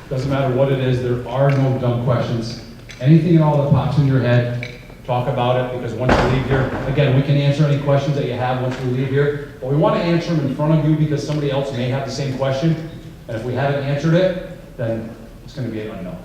Doesn't matter what it is, there are no dumb questions. Anything at all that pops in your head, talk about it, because once you leave here, again, we can answer any questions that you have once we leave here, but we want to answer them in front of you because somebody else may have the same question, and if we haven't answered it, then it's going to be an unknown.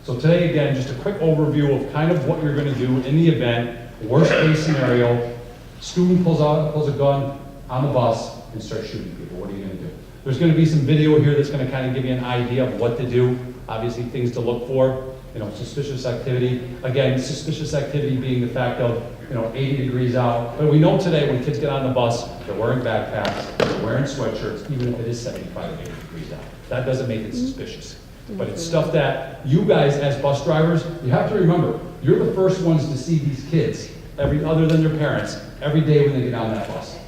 So today, again, just a quick overview of kind of what you're going to do in the event, worst case scenario, student pulls a gun on the bus and starts shooting people. What are you going to do? There's going to be some video here that's going to kind of give you an idea of what to do, obviously things to look for, suspicious activity. Again, suspicious activity being the fact of, 80 degrees out. But we know today when kids get on the bus, they're wearing backpacks, they're wearing sweatshirts, even if it is 75 or 80 degrees out. That doesn't make it suspicious. But it's stuff that you guys as bus drivers, you have to remember, you're the first ones to see these kids, other than their parents, every day when they get on that bus.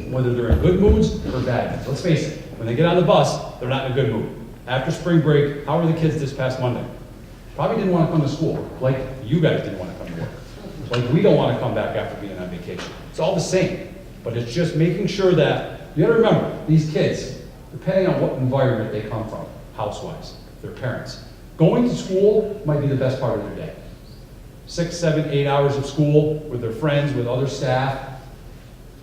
Whether they're in good moods or bad moods. Let's face it, when they get on the bus, they're not in a good mood. After spring break, how were the kids this past Monday? Probably didn't want to come to school, like you guys didn't want to come to work. Like we don't want to come back after being on vacation. It's all the same, but it's just making sure that, you gotta remember, these kids, depending on what environment they come from, house-wise, their parents, going to school might be the best part of their day. 6, 7, 8 hours of school with their friends, with other staff,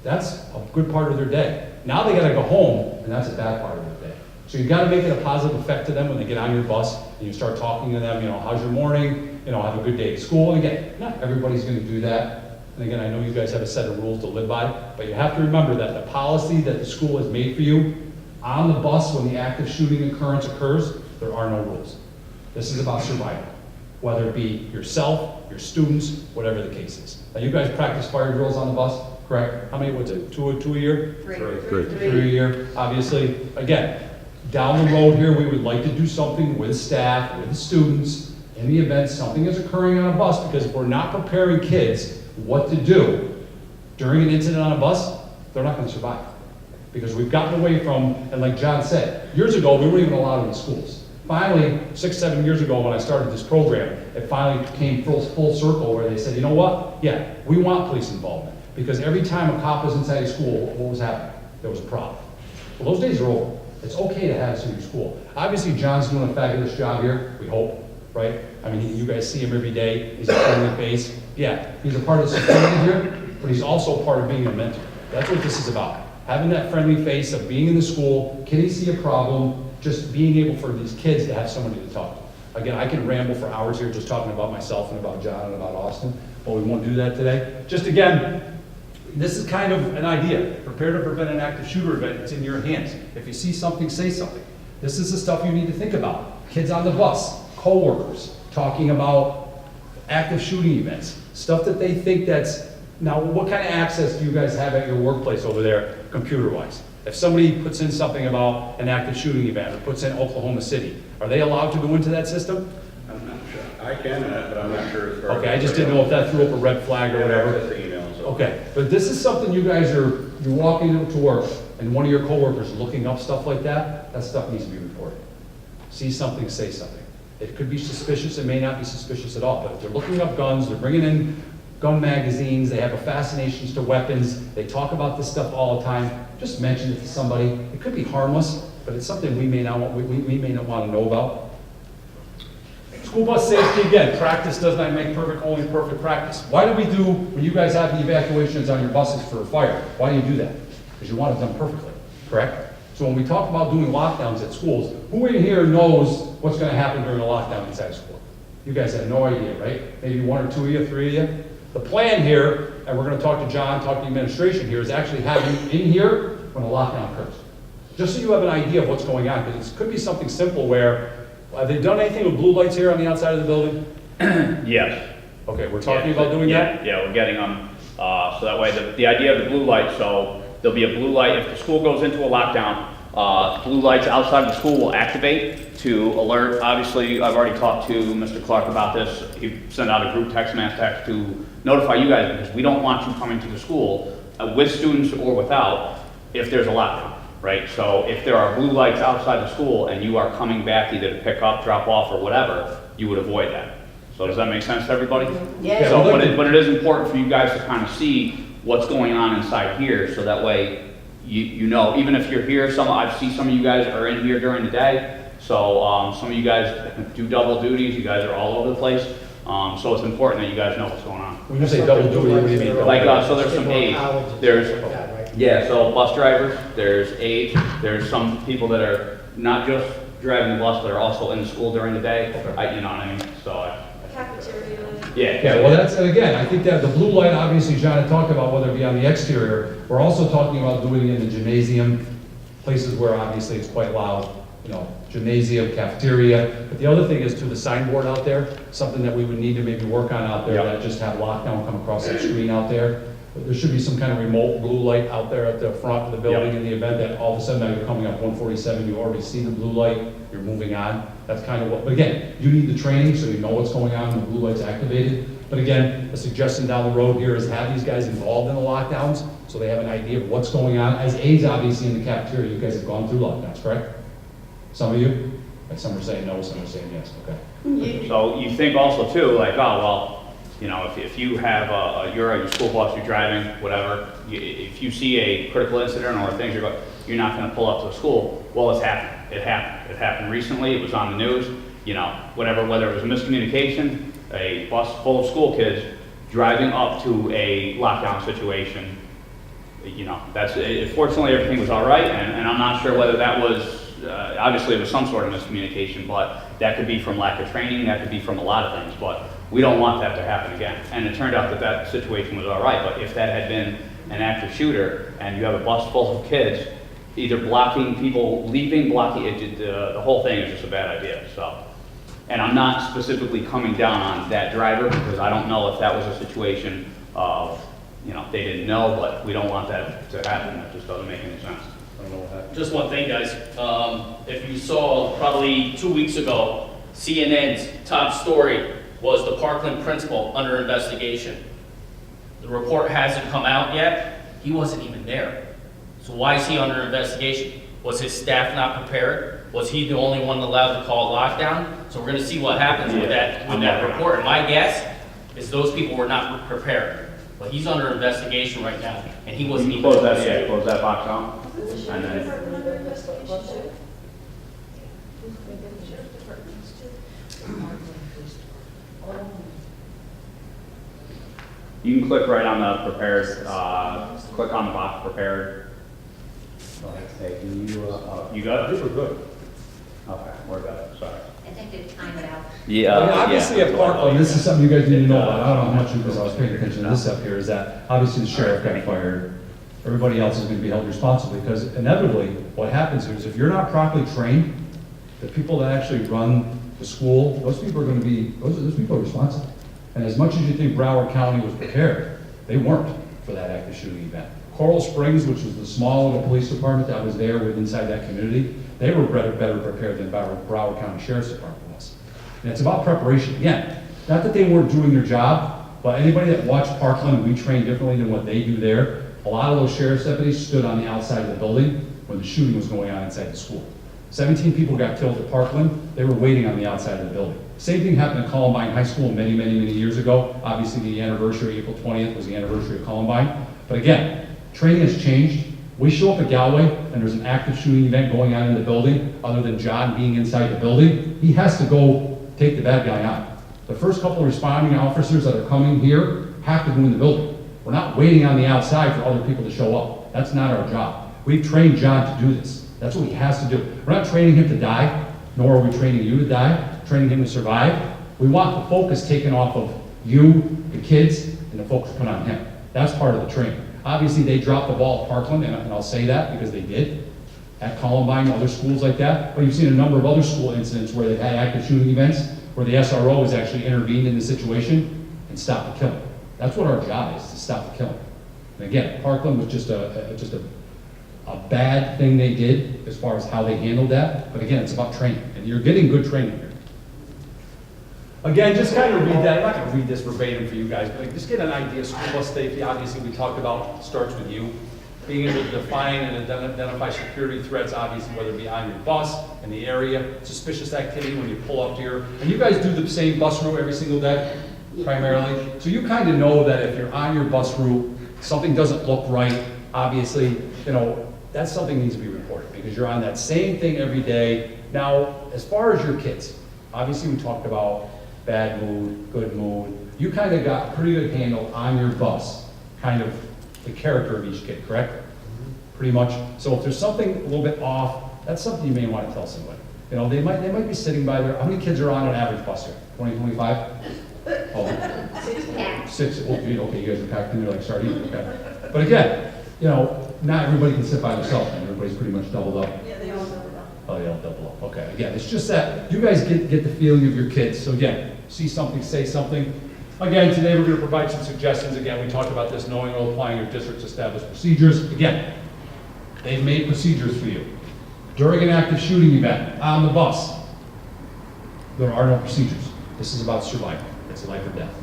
that's a good part of their day. Now they gotta go home, and that's a bad part of their day. So you gotta make it a positive effect to them when they get on your bus, and you start talking to them, how's your morning? Have a good day at school. And again, not everybody's gonna do that. And again, I know you guys have a set of rules to live by, but you have to remember that the policy that the school has made for you, on the bus when the active shooting occurrence occurs, there are no rules. This is about survival, whether it be yourself, your students, whatever the case is. Now you guys practice fire drills on the bus, correct? How many was it? Two a year? Three a year, obviously. Again, down the road here, we would like to do something with staff, with the students, in the event something is occurring on a bus, because if we're not preparing kids what to do during an incident on a bus, they're not gonna survive. Because we've gotten away from, and like John said, years ago, we weren't even allowed in the schools. Finally, 6, 7 years ago when I started this program, it finally came full circle where they said, you know what? Yeah, we want police involvement. Because every time a cop was inside a school, what was happening? There was a problem. Well, those days are over. It's okay to have us in your school. Obviously, John's doing a fabulous job here, we hope, right? I mean, you guys see him every day. He's a friendly face. Yeah, he's a part of the society here, but he's also part of being a mentor. That's what this is about. Having that friendly face of being in the school, can he see a problem, just being able for these kids to have somebody to talk to. Again, I can ramble for hours here just talking about myself and about John and about Austin, but we won't do that today. Just again, this is kind of an idea. Prepare to prevent an active shooter event. It's in your hands. If you see something, say something. This is the stuff you need to think about. Kids on the bus, co-workers, talking about active shooting events, stuff that they think that's, now what kind of access do you guys have at your workplace over there, computer-wise? If somebody puts in something about an active shooting event, or puts in Oklahoma City, are they allowed to go into that system? I'm not sure. I can, but I'm not sure. Okay, I just didn't know if that threw up a red flag or whatever. Okay, but this is something you guys you're walking to work, and one of your coworkers looking up stuff like that, that stuff needs to be reported. See something, say something. It could be suspicious, it may not be suspicious at all, but if they're looking up guns, they're bringing in gun magazines, they have a fascination to weapons, they talk about this stuff all the time, just mention it to somebody. It could be harmless, but it's something we may not want to know about. School bus safety, again, practice does not make perfect, only perfect practice. Why do we do, when you guys have the evacuations on your buses for a fire, why do you do that? Because you want it done perfectly, correct? So when we talk about doing lockdowns at schools, who in here knows what's going to happen during a lockdown inside school? You guys have no idea, right? Maybe 1 or 2 of you, 3 of you. The plan here, and we're going to talk to John, talk to the administration here, is actually have you in here when a lockdown occurs. Just so you have an idea of what's going on, because it could be something simple where, have they done anything with blue lights here on the outside of the building? Yes. Okay, we're talking about doing that? Yeah, we're getting them, so that way, the idea of the blue light, so there'll be a blue light, if the school goes into a lockdown, blue lights outside of the school will activate to alert. Obviously, I've already talked to Mr. Clark about this. He sent out a group text, mass text to notify you guys, because we don't want you coming to the school with students or without if there's a lockdown, right? So if there are blue lights outside the school and you are coming back either to pick up, drop off, or whatever, you would avoid that. So does that make sense to everybody? Yeah. So, but it is important for you guys to kind of see what's going on inside here, so that way you know, even if you're here, I see some of you guys are in here during the day, So some of you guys do double duties, you guys are all over the place. So it's important that you guys know what's going on. When you say double duty, what do you mean? Like, so there's some aides, yeah, so bus drivers, there's aides, there's some people that are not just driving the bus, but are also in the school during the day. Okay. You know what I mean? So, Cafeteria. yeah. Yeah, well, that's, and again, I think that the blue light, obviously, John had talked about whether it be on the exterior. We're also talking about doing it in the gymnasium, places where obviously it's quite loud, you know, gymnasium, cafeteria. But the other thing is to the signboard out there, something that we would need to maybe work on out there, Yep. that just have lockdown come across that screen out there. But there should be some kind of remote blue light out there at the front of the building in the event that all of a sudden now you're coming up 147, you already see the blue light, you're moving on. That's kind of what, but again, you need the training so you know what's going on when the blue light's activated. But again, a suggestion down the road here is have these guys involved in the lockdowns so they have an idea of what's going on. As aides, obviously, in the cafeteria, you guys have gone through lockdowns, correct? Some of you? Like some are saying no, some are saying yes, okay. So you think also too, like, oh, well, you know, if you have you're at your school bus, you're driving, whatever, if you see a critical incident or things, you're not going to pull up to the school. Well, it's happened. It happened. It happened recently. It was on the news. You know, whatever, whether it was a miscommunication, a bus full of school kids driving up to a lockdown situation. You know, that's fortunately everything was all right, and I'm not sure whether that was obviously it was some sort of miscommunication, but that could be from lack of training, that could be from a lot of things, but we don't want that to happen again. And it turned out that that situation was all right, but if that had been an active shooter and you have a bus full of kids, either blocking people leaving, blocking it, the whole thing is just a bad idea. So, and I'm not specifically coming down on that driver because I don't know if that was a situation of, you know, they didn't know, but we don't want that to happen. That just doesn't make any sense. I don't know what happened. Just one thing, guys. If you saw probably 2 weeks ago, CNN's top story was the Parkland principal under investigation. The report hasn't come out yet. He wasn't even there. So why is he under investigation? Was his staff not prepared? Was he the only one allowed to call lockdown? So we're going to see what happens with that report. And my guess is those people were not prepared. But he's under investigation right now, and he wasn't even. Close that, yeah, close that box out. And then, Under investigation too. you can click right on the prepared, click on the box prepared. Go ahead. Hey, can you, you got it? We're good. Okay, we're good, sorry. I think they time it out. Yeah. Obviously at Parkland, this is something you guys need to know about, I don't know how much because I was paying attention to this up here, is that obviously the sheriff got fired. Everybody else is going to be held responsible because inevitably what happens here is if you're not properly trained, the people that actually run the school, those people are going to be, those people are responsible. And as much as you think Broward County was prepared, they weren't for that active shooting event. Coral Springs, which was the small little police department that was there with inside that community, they were better prepared than Broward County Sheriff's Department was. And it's about preparation. Again, not that they weren't doing their job, but anybody that watched Parkland, we train differently than what they do there. A lot of those sheriff's deputies stood on the outside of the building when the shooting was going on inside the school. 17 people got killed at Parkland. They were waiting on the outside of the building. Same thing happened at Columbine High School many years ago. Obviously, the anniversary, April 20th, was the anniversary of Columbine. But again, training has changed. We show up at Galway and there's an active shooting event going on in the building, other than John being inside the building, he has to go take the bad guy out. The first couple of responding officers that are coming here have to go in the building. We're not waiting on the outside for other people to show up. That's not our job. We've trained John to do this. That's what he has to do. We're not training him to die, nor are we training you to die, training him to survive. We want the focus taken off of you, the kids, and the focus put on him. That's part of the training. Obviously, they dropped the ball at Parkland, and I'll say that because they did. At Columbine, other schools like that. But you've seen a number of other school incidents where they've had active shooting events, where the SRO has actually intervened in the situation and stopped the killing. That's what our job is, to stop the killing. And again, Parkland was just a bad thing they did as far as how they handled that. But again, it's about training, and you're getting good training here. Again, just kind of read that. I'm not going to read this verbatim for you guys, but just get an idea. School bus safety, obviously, we talked about, starts with you. Being able to define and identify security threats, obviously, whether it be on your bus, in the area, suspicious activity when you pull up here. And you guys do the same bus route every single day, primarily. So you kind of know that if you're on your bus route, something doesn't look right, obviously, you know, that's something that needs to be reported because you're on that same thing every day. Now, as far as your kids, obviously we talked about bad mood, good mood. You kind of got a pretty good handle on your bus, kind of the character of each kid, correct? Pretty much. So if there's something a little bit off, that's something you may want to tell somebody. You know, they might be sitting by there. How many kids are on an average bus here? 20, 25? Oh, 6. Okay, you guys are packed in there like sardines. Okay. But again, you know, not everybody can sit by themselves, and everybody's pretty much doubled up. Yeah, they all know that. Oh, they all double up. Okay. Again, it's just that you guys get the feeling of your kids. So again, see something, say something. Again, today we're going to provide some suggestions. Again, we talked about this, knowing or applying your district's established procedures. Again, they've made procedures for you. During an active shooting event on the bus, there are no procedures. This is about survival. It's life or death.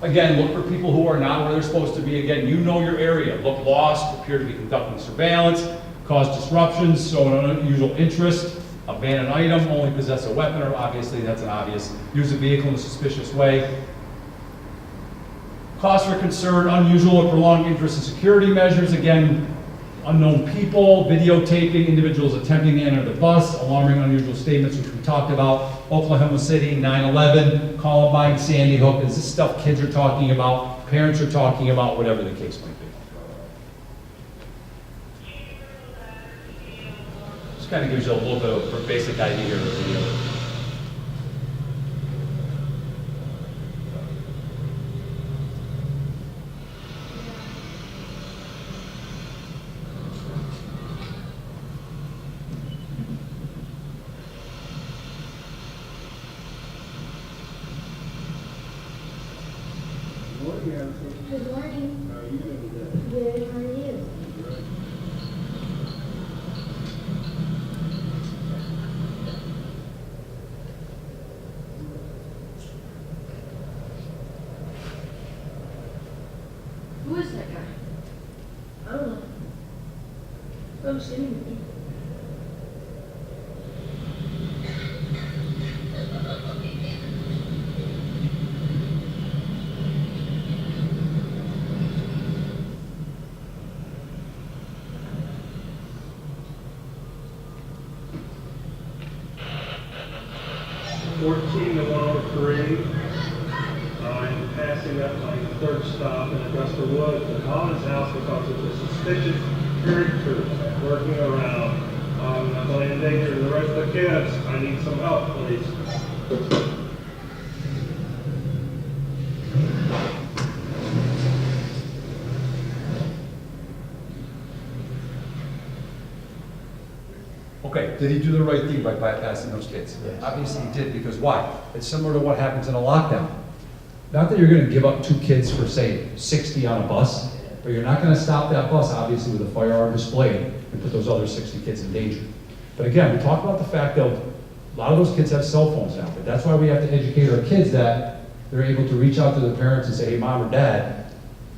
Again, look for people who are not where they're supposed to be. Again, you know your area. Look lost, appear to be conducting surveillance, cause disruptions, show an unusual interest, abandon an item, only possess a weapon, or obviously that's an obvious, use a vehicle in a suspicious way. Cause for concern, unusual or prolonged interest in security measures. Again, unknown people, videotaping, individuals attempting to enter the bus, alarming unusual statements, which we talked about, Oklahoma City, 9/11, Columbine, Sandy Hook. Is this stuff kids are talking about, parents are talking about, whatever the case might be. Just kind of gives you a little bit of a basic idea here of the video. Good morning. How are you doing today? Good, how are you? Who is that guy? I don't know. I'm sitting with you. I'm passing up my third stop in Augusta Woods at Holland's house because of the suspicious character working around. I'm going to endanger the rest of the kids. I need some help, please. Okay, did he do the right thing by bypassing those kids? Yes. Obviously he did, because why? It's similar to what happens in a lockdown. Not that you're gonna give up 2 kids for, say, 60 on a bus, but you're not gonna stop that bus, obviously, with a firearm displayed and put those other 60 kids in danger. But again, we talk about the fact of, a lot of those kids have cell phones now, but that's why we have to educate our kids that they're able to reach out to their parents and say, hey, mom or dad,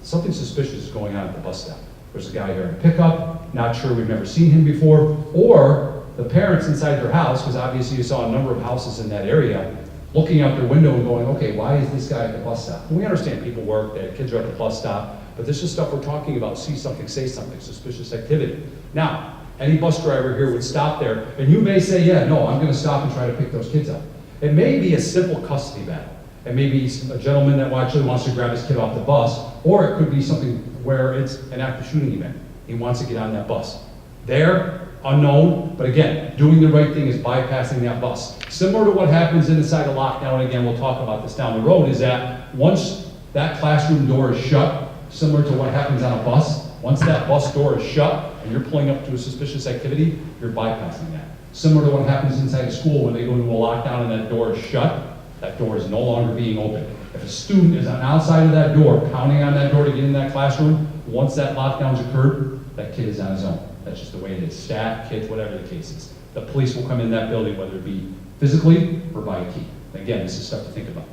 something suspicious is going on at the bus stop. There's a guy here in a pickup, not sure, we've never seen him before, or the parents inside their house, because obviously you saw a number of houses in that area, looking out their window and going, okay, why is this guy at the bus stop? And we understand people work, their kids are at the bus stop, but this is stuff we're talking about, see something, say something, suspicious activity. Now, any bus driver here would stop there, and you may say, yeah, no, I'm gonna stop and try to pick those kids up. It may be a simple custody battle. It may be a gentleman that actually wants to grab his kid off the bus, or it could be something where it's an active shooting event. He wants to get on that bus. There, unknown, but again, doing the right thing is bypassing that bus. Similar to what happens inside a lockdown, and again, we'll talk about this down the road, is that once that classroom door is shut, similar to what happens on a bus, once that bus door is shut and you're pulling up to a suspicious activity, you're bypassing that. Similar to what happens inside a school when they go into a lockdown and that door is shut, that door is no longer being open. If a student is on outside of that door, pounding on that door to get in that classroom, once that lockdown's occurred, that kid is on his own. That's just the way it is. Staff, kids, whatever the case is. The police will come in that building, whether it be physically or by a key. Again, this is stuff to think about.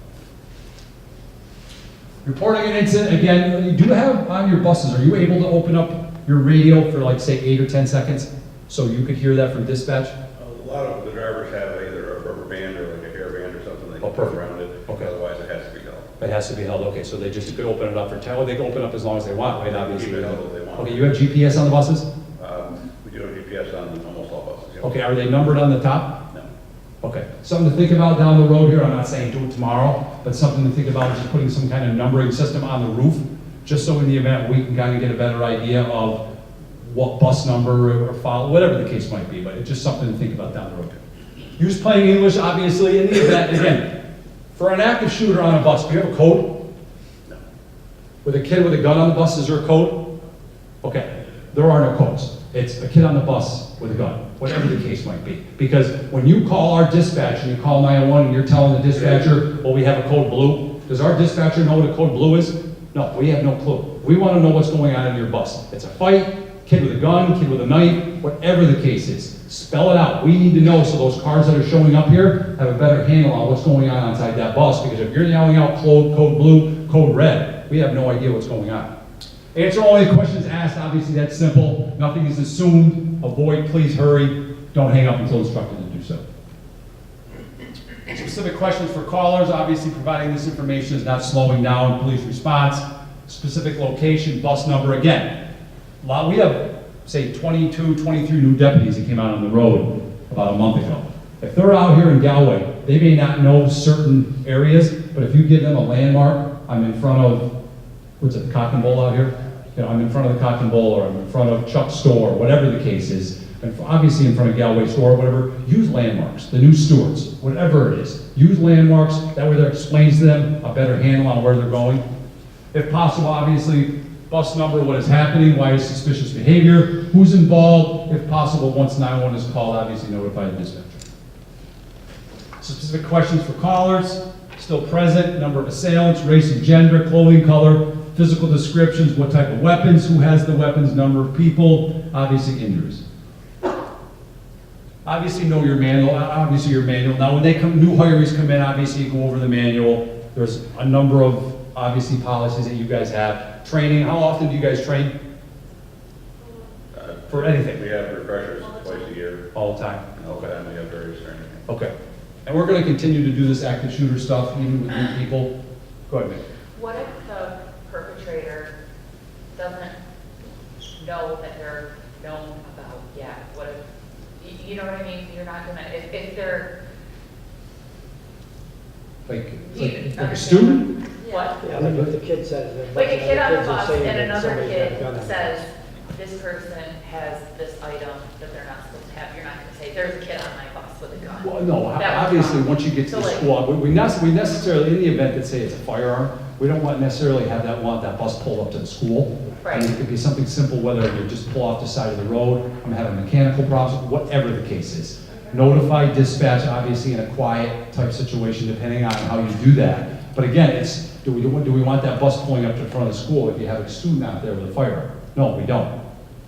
Reporting an incident, again, you do have on your buses, are you able to open up your radio for like, say, 8 or 10 seconds? So you could hear that from dispatch? A lot of the drivers have either a rubber band or like a hair band or something they Oh, can put perfect. around it. Okay. Otherwise, it has to be held. It has to be held, okay, so they just could open it up for 10, well, they can open it up as long as they want, right, obviously. Keep it held if they want. Okay, you have GPS on the buses? We do have GPS on almost all Okay, are they numbered on the top? No. Okay, something to think about down the road here, I'm not saying do it tomorrow, but something to think about is just putting some kind of numbering system on the roof, just so in the event we can kind of get a better idea of what bus number or file, whatever the case might be, but it's just something to think about down the road. Use plain English, obviously, in the event, again, for an active shooter on a bus, do you have a code? No. With a kid with a gun on the bus, is there a code? Okay, there are no codes. It's a kid on the bus with a gun, whatever the case might be. Because when you call our dispatch and you call 911 and you're telling the dispatcher, well, we have a code blue, does our dispatcher know what a code blue is? No, we have no clue. We want to know what's going on in your bus. It's a fight, kid with a gun, kid with a knife, whatever the case is. Spell it out. We need to know so those cars that are showing up here have a better handle on what's going on inside that bus. Because if you're yelling out code blue, code red, we have no idea what's going on. Answer all the questions asked. Obviously, that's simple. Nothing is assumed. Avoid, please hurry. Don't hang up until instructed to do so. Specific questions for callers. Obviously, providing this information is not slowing down police response. Specific location, bus number. Again, we have, say, 22, 23 new deputies that came out on the road about a month ago. If they're out here in Galway, they may not know certain areas, but if you give them a landmark, I'm in front of, what's it, the Cock and Bull out here? You know, I'm in front of the Cock and Bull, or I'm in front of Chuck's store, whatever the case is, and obviously in front of Galway store, whatever, use landmarks, the new stewards, whatever it is. Use landmarks, that way that explains to them a better handle on where they're going. If possible, obviously, bus number, what is happening, why is suspicious behavior, who's involved, if possible, once 911 is called, obviously notify the dispatcher. Specific questions for callers, still present, number of assailants, race and gender, clothing color, physical descriptions, what type of weapons, who has the weapons, number of people, obviously injuries. Obviously know your manual, Now when new hirees come in, obviously you go over the manual. There's a number of, obviously, policies that you guys have. Training, how often do you guys train? For anything? We have refreshers twice a year. All the time? And all the time we have various training. Okay. And we're gonna continue to do this active shooter stuff, even with new people. Go ahead, Mick. What if the perpetrator doesn't know that they're known about yet? What if, you know what I mean? You're not gonna, if they're, Like a student? what? Yeah, like if the kid says. Like a kid on the kids are bus saying and that another somebody's got a gun kid on says, this person has this item that they're not supposed to have. You're not gonna say, there's a kid on my bus with a gun. Well, no, That would obviously, come. once you get to So, the like- school, we necessarily, in the event that say it's a firearm, we don't want necessarily have that bus pulled up to the school. Right. I mean, it could be something simple, whether you just pull off the side of the road, I'm having mechanical problems, whatever the case is. Notify dispatch, obviously, in a quiet type situation, depending on how you do that. But again, it's, do we want that bus pulling up to the front of the school if you have a student out there with a firearm? No, we don't.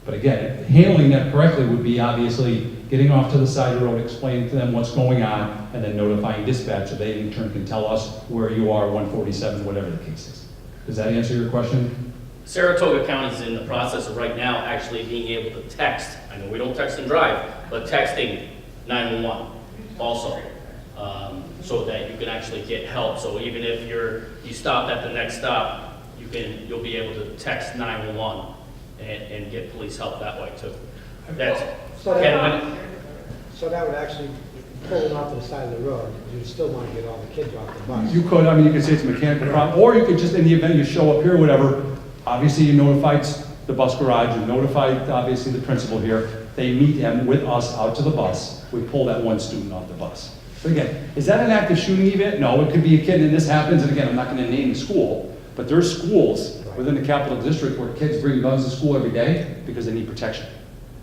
But again, handling that correctly would be obviously getting off to the side of the road, explaining to them what's going on, and then notifying dispatch so they in turn can tell us where you are, 147, whatever the case is. Does that answer your question? Saratoga County is in the process of right now actually being able to text. I know we don't text and drive, but texting 911 also, so that you can actually get help. So even if you stop at the next stop, you'll be able to text 911 and get police help that way too. That's So Ken, that would actually, pull them off to the side of the road, you still want to get all the kids off the bus. You could, you could say it's a mechanical problem, or you could just, in the event you show up here, whatever, obviously you notified the bus garage, you notified, obviously, the principal here, they meet him with us out to the bus, we pull that one student off the bus. But again, is that an active shooting event? No, it could be a kid, and this happens, and again, I'm not gonna name the school, but there's schools within the capital district where kids bring guns to school every day because they need protection.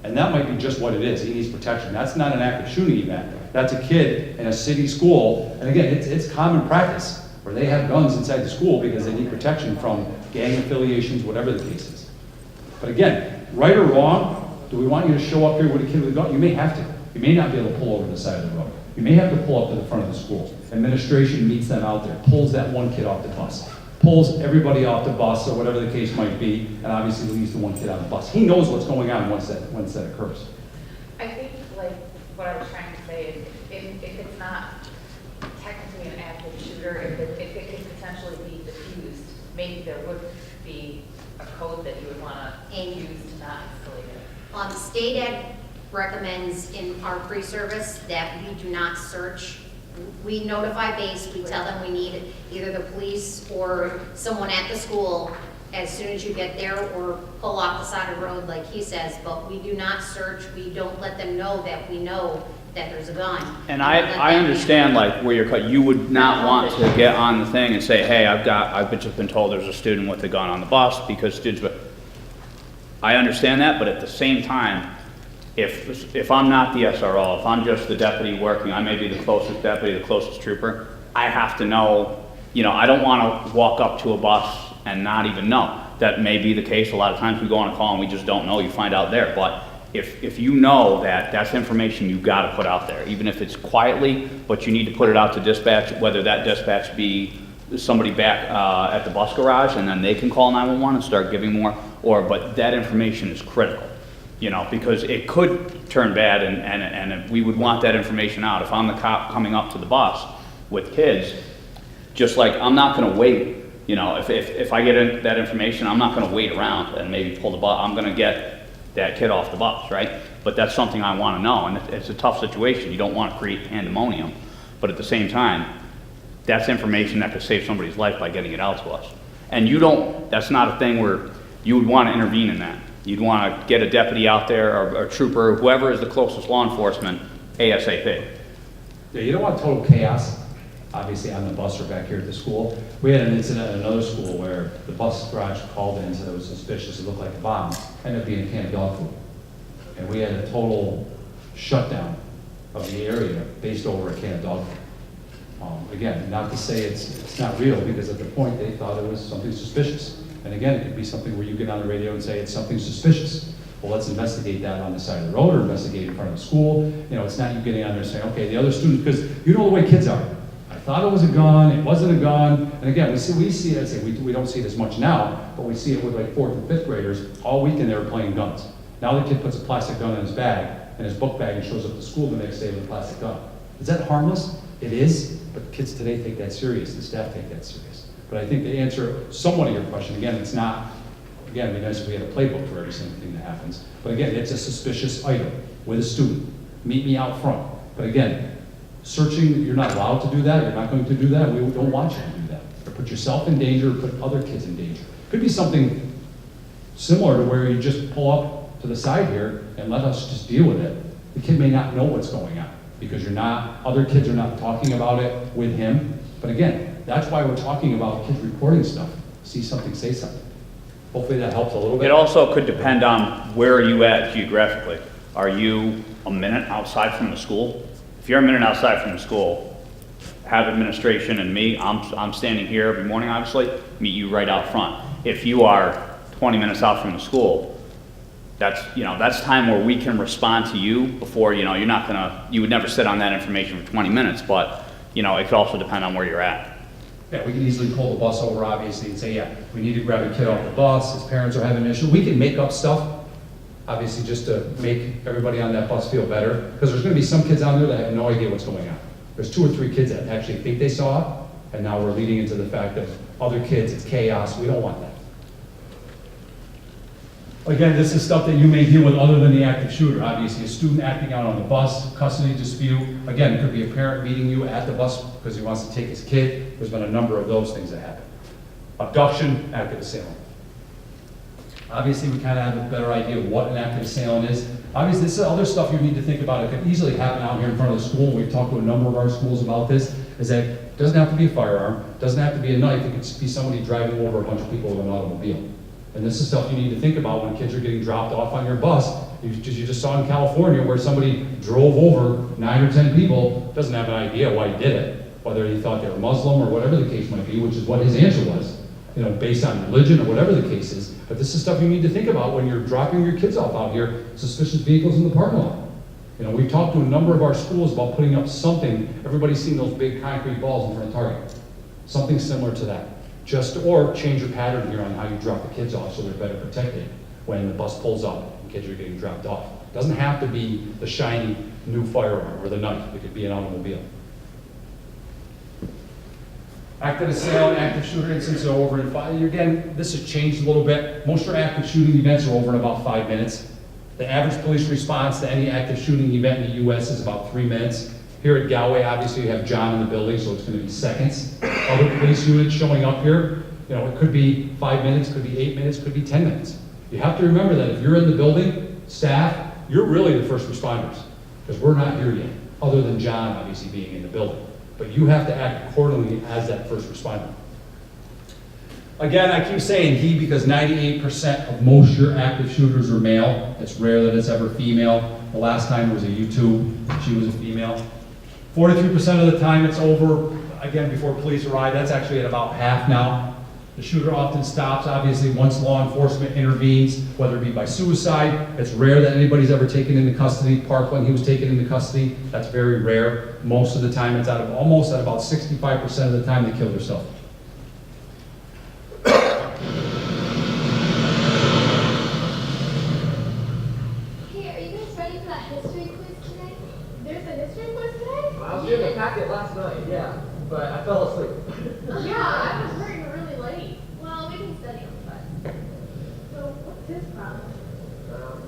And that might be just what it is, he needs protection. That's not an active shooting event. That's a kid in a city school, and again, it's common practice where they have guns inside the school because they need protection from gang affiliations, whatever the case is. But again, right or wrong, do we want you to show up here with a kid with a gun? You may have to. You may not be able to pull over the side of the road. You may have to pull up to the front of the school. Administration meets them out there, pulls that one kid off the bus, pulls everybody off the bus or whatever the case might be, and obviously leaves the one kid on the bus. He knows what's going on once that occurs. I think, like, what I was trying to say is, if it's not technically an active shooter, if it could potentially be diffused, maybe there would be a code that you would want to use to not escalate it. State recommends in our pre-service that we do not search. We notify base, we tell them we need either the police or someone at the school as soon as you get there, or pull off the side of the road like he says, but we do not search, we don't let them know that we know that there's a gun. And We let I them understand like where you're cut, you would not want to get on the thing and say, hey, I've just been told there's a student with a gun on the bus because students, I understand that, but at the same time, if I'm not the SRO, if I'm just the deputy working, I may be the closest deputy, the closest trooper, I have to know, you know, I don't want to walk up to a bus and not even know. That may be the case. A lot of times we go on a call and we just don't know, you find out there. But if you know that that's information you got to put out there, even if it's quietly, but you need to put it out to dispatch, whether that dispatch be somebody back at the bus garage and then they can call 911 and start giving more, but that information is critical, you know, because it could turn bad and we would want that information out. If I'm the cop coming up to the bus with kids, just like I'm not going to wait, you know, if I get that information, I'm not going to wait around and maybe pull the bus. I'm going to get that kid off the bus, right? But that's something I want to know, and it's a tough situation. You don't want to create pandemonium, but at the same time, that's information that could save somebody's life by getting it out to us. And that's not a thing where you would want to intervene in that. You'd want to get a deputy out there or a trooper, whoever is the closest law enforcement, ASAP. Yeah, you don't want total chaos, obviously on the bus or back here at the school. We had an incident at another school where the bus garage called in and said it was suspicious, it looked like a bomb, ended up being a can of dog food. And we had a total shutdown of the area based over a can of dog food. Again, not to say it's not real, because at the point they thought it was something suspicious. And again, it could be something where you get on the radio and say it's something suspicious. Well, let's investigate that on the side of the road or investigate in front of the school. You know, it's not you getting on there and saying, okay, the other students, because you know the way kids are. I thought it was a gun, it wasn't a gun. And again, we see it, I say we don't see it as much now, but we see it with like 4th and 5th graders. All weekend they were playing guns. Now the kid puts a plastic gun in his bag, in his book bag, and shows up to school the next day with a plastic gun. Is that harmless? It is, but kids today take that serious, the staff take that serious. But I think to answer somewhat of your question, again, it's not, again, it'd be nice if we had a playbook for every single thing that happens. But again, it's a suspicious item with a student. Meet me out front. But again, searching, you're not allowed to do that, you're not going to do that, we don't want you to do that. Or put yourself in danger, or put other kids in danger. Could be something similar to where you just pull up to the side here and let us just deal with it. The kid may not know what's going on, because other kids are not talking about it with him. But again, that's why we're talking about kids reporting stuff. See something, say something. Hopefully that helps a little bit. It also could depend on where are you at geographically. Are you a minute outside from the school? If you're a minute outside from the school, have administration and me, I'm standing here every morning, obviously, meet you right out front. If you are 20 minutes out from the school, that's time where we can respond to you before, you would never sit on that information for 20 minutes, but, it could also depend on where you're at. Yeah, we can easily pull the bus over, obviously, and say, yeah, we need to grab a kid off the bus, his parents are having an issue. We can make up stuff, obviously, just to make everybody on that bus feel better, because there's gonna be some kids on there that have no idea what's going on. There's 2 or 3 kids that actually think they saw it, and now we're leading into the fact that other kids, it's chaos, we don't want that. Again, this is stuff that you may deal with other than the active shooter. Obviously, a student acting out on the bus, custody dispute. Again, it could be a parent meeting you at the bus because he wants to take his kid. There's been a number of those things that happen. Abduction, active assailant. Obviously, we kind of have a better idea of what an active assailant is. Obviously, this is other stuff you need to think about. It could easily happen out here in front of the school. We've talked to a number of our schools about this, is that it doesn't have to be a firearm, doesn't have to be a knife. It could be somebody driving over a bunch of people with an automobile. And this is stuff you need to think about when kids are getting dropped off on your bus. You just saw in California where somebody drove over 9 or 10 people, doesn't have an idea why he did it, whether he thought they were Muslim or whatever the case might be, which is what his answer was, based on religion or whatever the case is. But this is stuff you need to think about when you're dropping your kids off out here, suspicious vehicles in the parking lot. We've talked to a number of our schools about putting up something. Everybody's seen those big concrete balls in front of Target. Something similar to that. Or change your pattern here on how you drop the kids off so they're better protected when the bus pulls up and kids are getting dropped off. It doesn't have to be the shiny new firearm or the knife. It could be an automobile. Active assailant, active shooter incidents are over in 5. Again, this has changed a little bit. Most of our active shooting events are over in about 5 minutes. The average police response to any active shooting event in the US is about 3 minutes. Here at Galway, obviously, you have John in the building, so it's gonna be seconds. Other police units showing up here, you know, it could be 5 minutes, could be 8 minutes, could be 10 minutes. You have to remember that if you're in the building, staff, you're really the first responders, because we're not here yet, other than John obviously being in the building. But you have to act accordingly as that first responder. Again, I keep saying he because 98% of most your active shooters are male. It's rare that it's ever female. The last time it was a U2, she was a female. 43% of the time it's over, again, before police arrive. That's actually at about half now. The shooter often stops, obviously, once law enforcement intervenes, whether it be by suicide. It's rare that anybody's ever taken into custody. Parkland, he was taken into custody. That's very rare. Most of the time, it's almost at about 65% of the time they kill themselves. Hey, are you guys ready for that history quiz today? There's a history quiz today? I was doing the packet last night, yeah, but I fell asleep. Yeah, I was working really late. Well, we can study on the bus. So, what's his problem?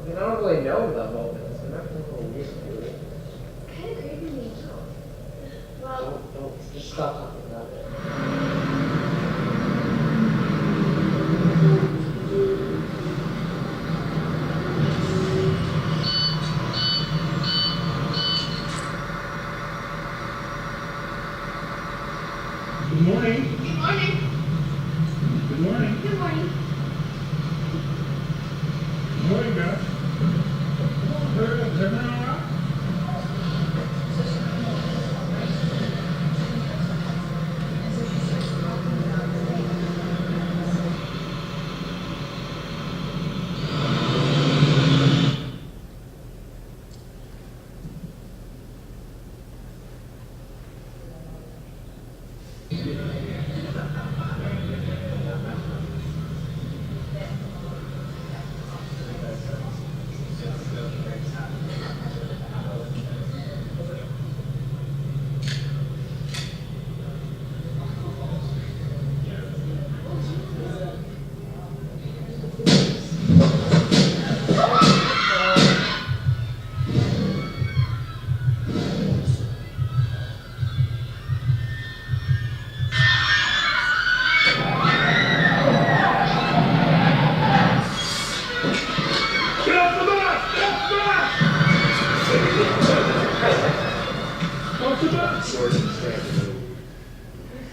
I don't really know the moments. I'm not really used to it. It's kind of crazy to me. Well, Don't just stop talking about it. Good morning. good morning. Good morning. Good morning. Good morning, guys. Is everyone all right?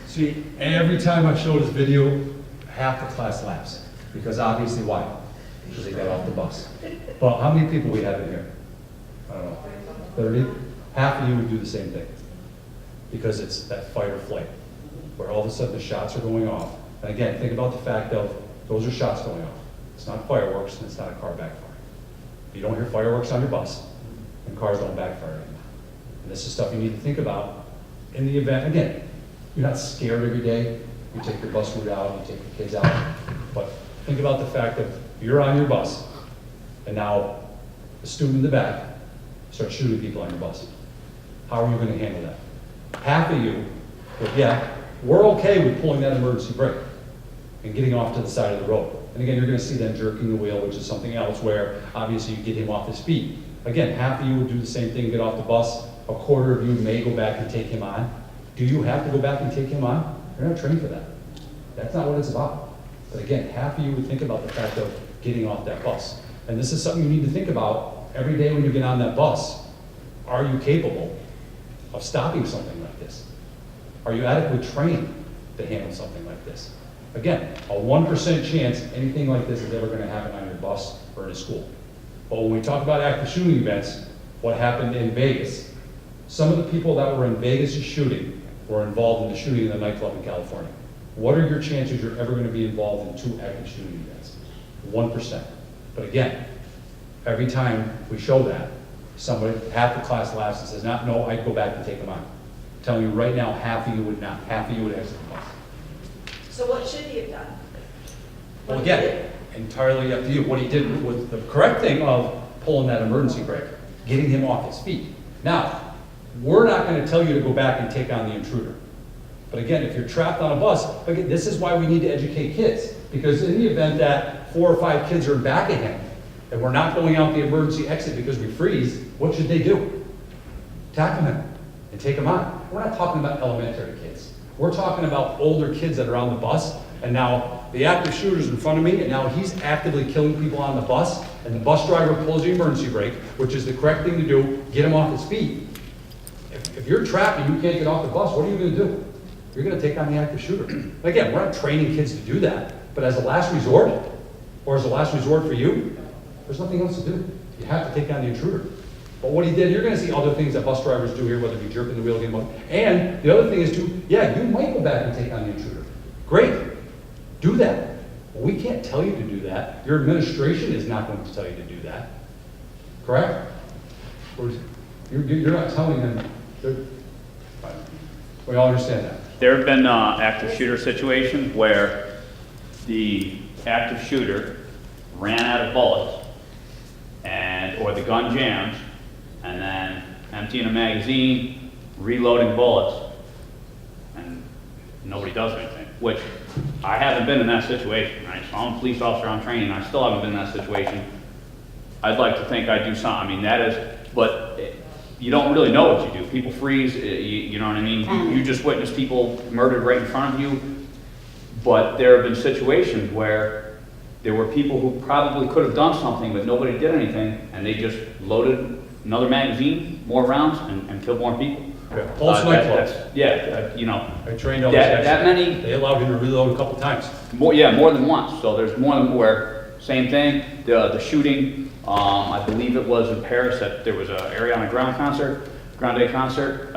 See, every time I show this video, half the class laughs. Because obviously why? Because they got off the bus. But how many people we have in here? I don't know, 30? Half of you would do the same thing. Because it's that fight or flight, where all of a sudden the shots are going off. And again, think about the fact of, those are shots going off. It's not fireworks, and it's not a car backfire. You don't hear fireworks on your bus, and cars don't backfire anymore. And this is stuff you need to think about in the event. Again, you're not scared every day. You take your bus route out, you take the kids out. But think about the fact that you're on your bus, and now the student in the back starts shooting people on your bus. How are you going to handle that? Half of you, well, yeah, we're okay with pulling that emergency brake and getting off to the side of the road. And again, you're going to see them jerking the wheel, which is something else where obviously you get him off his feet. Again, half of you would do the same thing, get off the bus. A quarter of you may go back and take him on. Do you have to go back and take him on? You're not trained for that. That's not what it's about. But again, half of you would think about the fact of getting off that bus. And this is something you need to think about every day when you get on that bus. Are you capable of stopping something like this? Are you adequately trained to handle something like this? Again, a 1% chance anything like this is ever going to happen on your bus or in a school. But when we talk about active shooting events, what happened in Vegas, some of the people that were in Vegas' shooting were involved in the shooting in the nightclub in California. What are your chances you're ever going to be involved in 2 active shooting events? 1%. But again, every time we show that, somebody, half the class laughs and says, no, I'd go back and take them on. I'm telling you right now, half of you would not. Half of you would exit the bus. So what should he have done? Well, again, entirely up to you. What he did was the correct thing of pulling that emergency brake, getting him off his feet. Now, we're not going to tell you to go back and take on the intruder. But again, if you're trapped on a bus, again, this is why we need to educate kids. Because in the event that 4 or 5 kids are in back of him, and we're not going out the emergency exit because we freeze, what should they do? Tackle him and take him on. We're not talking about elementary kids. We're talking about older kids that are on the bus, and now the active shooter's in front of me, and now he's actively killing people on the bus, and the bus driver pulls the emergency brake, which is the correct thing to do, get him off his feet. If you're trapped and you can't get off the bus, what are you gonna do? You're gonna take on the active shooter. Again, we're not training kids to do that, but as a last resort, or as a last resort for you, there's nothing else to do. You have to take on the intruder. But what he did, you're gonna see other things that bus drivers do here, whether it be jerking the wheel, getting one. And the other thing is too, yeah, you might go back and take on the intruder. Great, do that. But we can't tell you to do that. Your administration is not going to tell you to do that. Correct? Or you're not telling them. We all understand that. There have been active shooter situations where the active shooter ran out of bullets, or the gun jams, and then emptying a magazine, reloading bullets, and nobody does anything, which I haven't been in that situation, right? So I'm a police officer, I'm training, I still haven't been in that situation. I'd like to think I do something, I mean, that is, but you don't really know what you do. People freeze, you know what I mean? You just witness people murdered right in front of you, but there have been situations where there were people who probably could have done something, but nobody did anything, and they just loaded another magazine, more rounds, and killed more people. Pulse nightclub. You know. I trained all those guys. That many. They allowed him to reload a couple times. More than once. So there's more than where, same thing, the shooting, I believe it was in Paris that there was an Ariana Grande concert,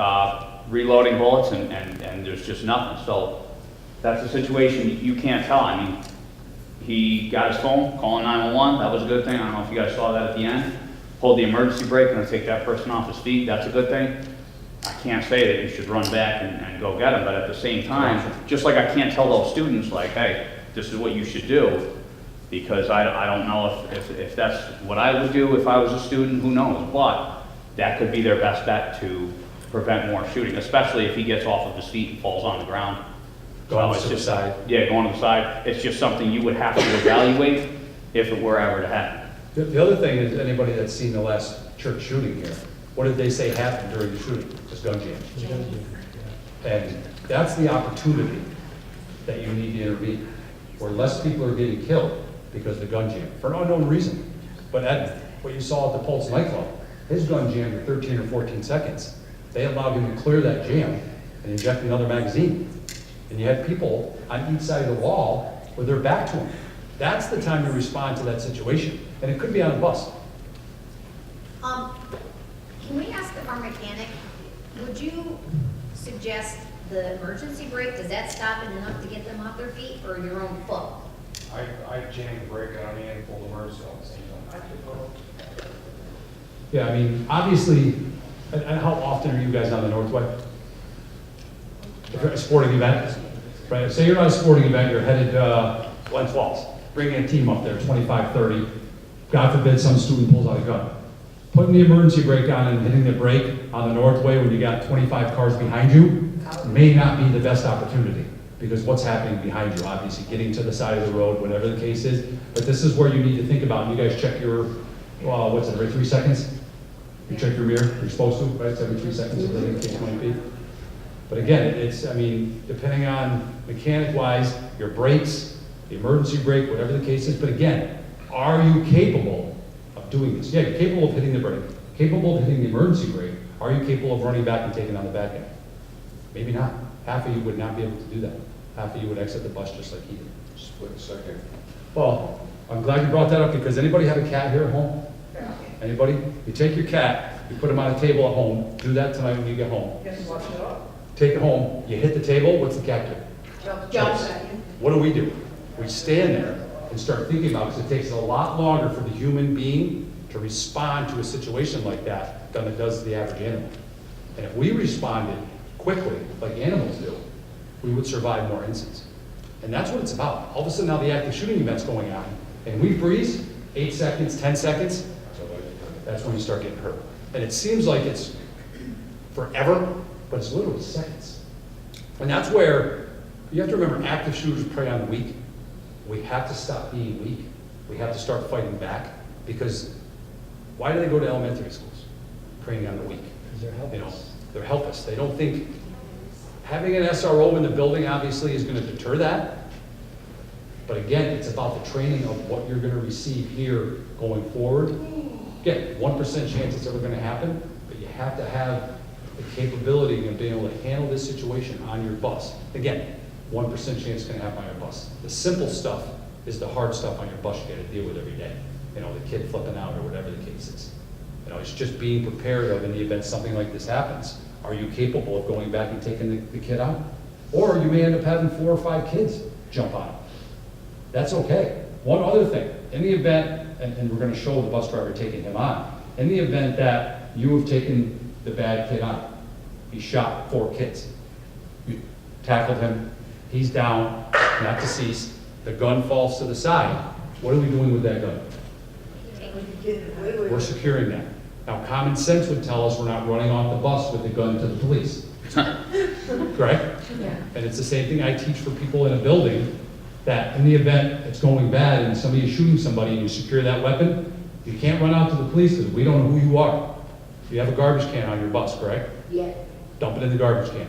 reloading bullets, and there's just nothing. So that's a situation you can't tell. I mean, he got his phone, calling 911, that was a good thing. I don't know if you guys saw that at the end. Hold the emergency brake and take that person off his feet, that's a good thing. I can't say that you should run back and go get him, but at the same time, just like I can't tell those students, like, hey, this is what you should do, because I don't know if that's what I would do if I was a student, who knows, but that could be their best bet to prevent more shooting, especially if he gets off of his feet and falls on the ground. Going to the side. Yeah, going to the side. It's just something you would have to evaluate if it were ever to happen. The other thing is, anybody that's seen the last church shooting here, what did they say happened during the shooting? Just gun jams. And that's the opportunity that you need to intervene, where less people are getting killed because of the gun jam, for an unknown reason. But Ed, what you saw at the Pulse nightclub, his gun jammed for 13 or 14 seconds. They allowed him to clear that jam and inject another magazine. And you had people on each side of the wall with their back to him. That's the time to respond to that situation. And it could be on a bus. Can we ask our mechanic, would you suggest the emergency brake, does that stop it enough to get them off their feet, or your own foot? I jammed the brake on the end and pulled the emergency on the same time. Yeah, I mean, obviously, and how often are you guys on the Northway? If you're at a sporting event, right? Say you're not a sporting event, you're headed to Glens Falls. Bringing a team up there, 25, 30. God forbid some student pulls out a gun. Putting the emergency brake on and hitting the brake on the Northway when you got 25 cars behind you may not be the best opportunity, because what's happening behind you, obviously getting to the side of the road, whatever the case is. But this is where you need to think about, and you guys check your, what's it, every 3 seconds? You check your mirror, you're supposed to, right? It's every 3 seconds, whatever the case might be. But again, it's, I mean, depending on mechanic-wise, your brakes, the emergency brake, whatever the case is. But again, are you capable of doing this? Yeah, you're capable of hitting the brake, capable of hitting the emergency brake. Are you capable of running back and taking on the bad guy? Maybe not. Half of you would not be able to do that. Half of you would exit the bus just like he did. Split second. Well, I'm glad you brought that up, because anybody have a cat here at home? Anybody? You take your cat, you put him on a table at home. Do that tonight when you get home. Yes, watch it up. Take it home. You hit the table. What's the cat do? Jumps. What do? We stand there and start thinking about it, because it takes a lot longer for the human being to respond to a situation like that than it does the average animal. And if we responded quickly, like animals do, we would survive more incidents. And that's what it's about. All of a sudden now the active shooting event's going on, and we freeze, 8 seconds, 10 seconds, that's when you start getting hurt. And it seems like it's forever, but it's literally seconds. And that's where you have to remember, active shooters prey on the weak. We have to stop being weak. We have to start fighting back. Because why do they go to elementary schools? Training on the week. Because they're You know, helpless. they're helpless. They don't think, having an SRO in the building obviously is gonna deter that. But again, it's about the training of what you're gonna receive here going forward. Again, 1% chance it's ever gonna happen, but you have to have the capability of being able to handle this situation on your bus. Again, 1% chance it's gonna happen on your bus. The simple stuff is the hard stuff on your bus you gotta deal with every day. You know, the kid flipping out or whatever the case is. You know, it's just being prepared of in the event something like this happens. Are you capable of going back and taking the kid out? Or you may end up having 4 or 5 kids jump on him. That's okay. One other thing, in the event, and we're gonna show the bus driver taking him on, in the event that you have taken the bad kid on, he shot 4 kids. You tackled him, he's down, not deceased, the gun falls to the side. What are we doing with that gun? We're securing that. Now, common sense would tell us we're not running off the bus with the gun to the police. Correct? Yeah. And it's the same thing I teach for people in a building, that in the event it's going bad and somebody is shooting somebody and you secure that weapon, you can't run out to the police because we don't know who you are. You have a garbage can on your bus, correct? Yeah. Dump it in the garbage can.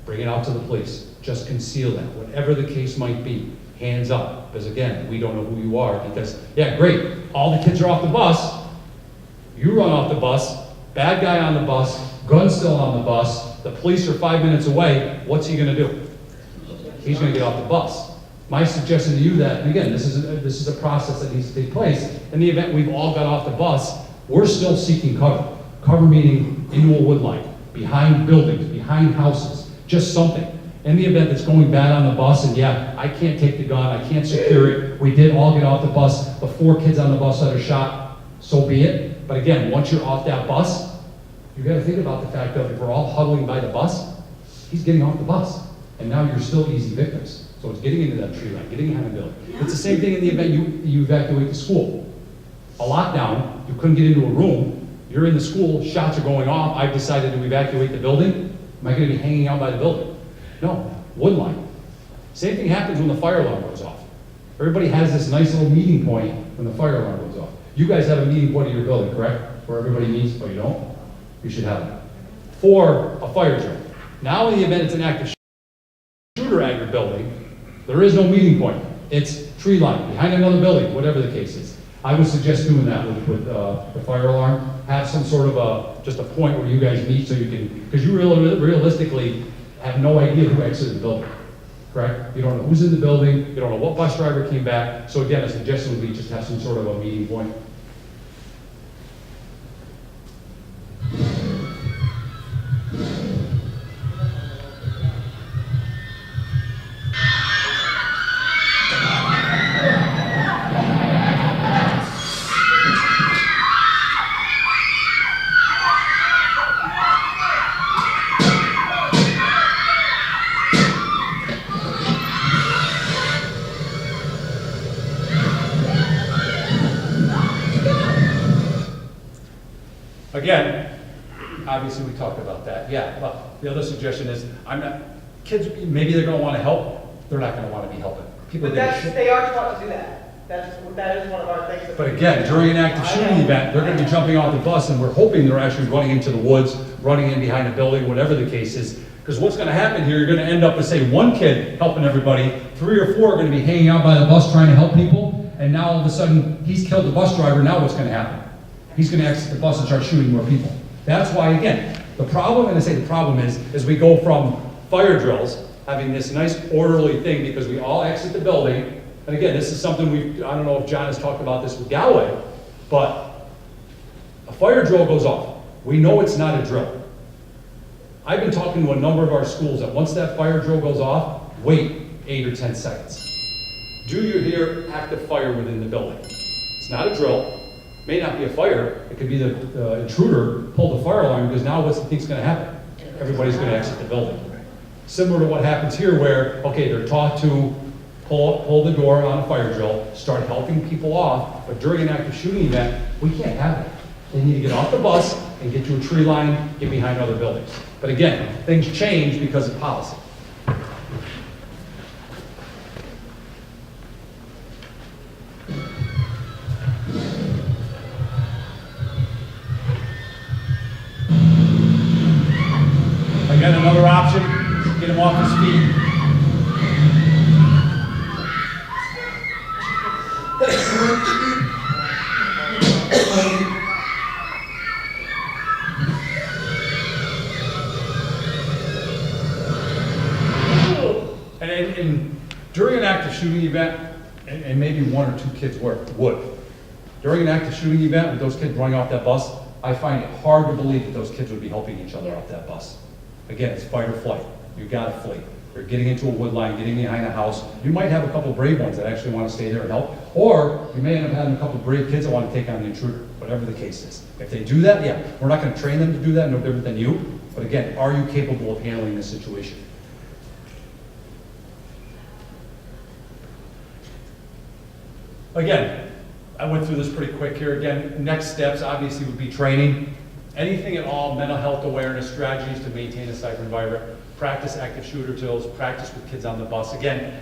Bring it out to the police. Just conceal that, whatever the case might be. Hands up, because again, we don't know who you are, because, yeah, great, all the kids are off the bus, you run off the bus, bad guy on the bus, gun still on the bus, the police are 5 minutes away, what's he gonna do? He's gonna get off the bus. My suggestion to you that, and again, this is a process that needs to take place, in the event we've all got off the bus, we're still seeking cover. Cover meaning into a wood line, behind buildings, behind houses, just something. In the event that's going bad on the bus, and yeah, I can't take the gun, I can't secure it, we did all get off the bus, the 4 kids on the bus that are shot, so be it. But again, once you're off that bus, you gotta think about the fact that if we're all huddling by the bus, he's getting off the bus. And now you're still easy victims. So it's getting into that tree line, getting behind a building. It's the same thing in the event you evacuate the school. A lockdown, you couldn't get into a room, you're in the school, shots are going off, I've decided to evacuate the building, am I gonna be hanging out by the building? No, wood line. Same thing happens when the fire alarm goes off. Everybody has this nice little meeting point when the fire alarm goes off. You guys have a meeting point in your building, correct? Where everybody meets, but you don't? You should have it. For a fire drill. Now in the event it's an active shooter at your building, there is no meeting point. It's tree line, behind another building, whatever the case is. I would suggest doing that with the fire alarm. Have some sort of just a point where you guys meet so you can, because you realistically have no idea who exited the building, correct? You don't know who's in the building, you don't know what bus driver came back. So again, a suggestion would be just have some sort of a meeting point. Again, obviously we talked about that. Yeah, well, the other suggestion is, kids, maybe they're gonna wanna help, they're not gonna wanna be helping. People But get that's, shit. they are taught to do that. That is one of our things. But again, during an active shooting event, they're gonna be jumping off the bus and we're hoping they're actually running into the woods, running in behind a building, whatever the case is. Because what's gonna happen here, you're gonna end up with, say, 1 kid helping everybody, 3 or 4 are gonna be hanging out by the bus trying to help people, and now all of a sudden, he's killed the bus driver, now what's gonna happen? He's gonna exit the bus and start shooting more people. That's why, again, the problem, and I say the problem is we go from fire drills, having this nice orderly thing because we all exit the building, and again, this is something I don't know if John has talked about this with Galway, but a fire drill goes off. We know it's not a drill. I've been talking to a number of our schools that once that fire drill goes off, wait 8 or 10 seconds. Do you hear active fire within the building? It's not a drill. May not be a fire, it could be the intruder pulled the fire alarm, because now what's the think's gonna happen? Everybody's gonna exit the building. Similar to what happens here where, okay, they're taught to pull the door on a fire drill, start helping people off, but during an active shooting event, we can't have it. They need to get off the bus and get to a tree line, get behind other buildings. But again, things change because of policy. Again, another option, get him off his feet. And during an active shooting event, and maybe one or two kids would, during an active shooting event with those kids running off that bus, I find it hard to believe that those kids would be helping each other off that bus. Again, it's fight or flight. You gotta flee. You're getting into a wood line, getting behind a house. You might have a couple brave ones that actually want to stay there and help, or you may end up having a couple brave kids that want to take on the intruder, whatever the case is. If they do that, yeah, we're not gonna train them to do that, no different than you, but again, are you capable of handling this situation? Again, I went through this pretty quick here. Again, next steps obviously would be training. Anything at all, mental health awareness strategies to maintain a safe environment, practice active shooter drills, practice with kids on the bus. Again,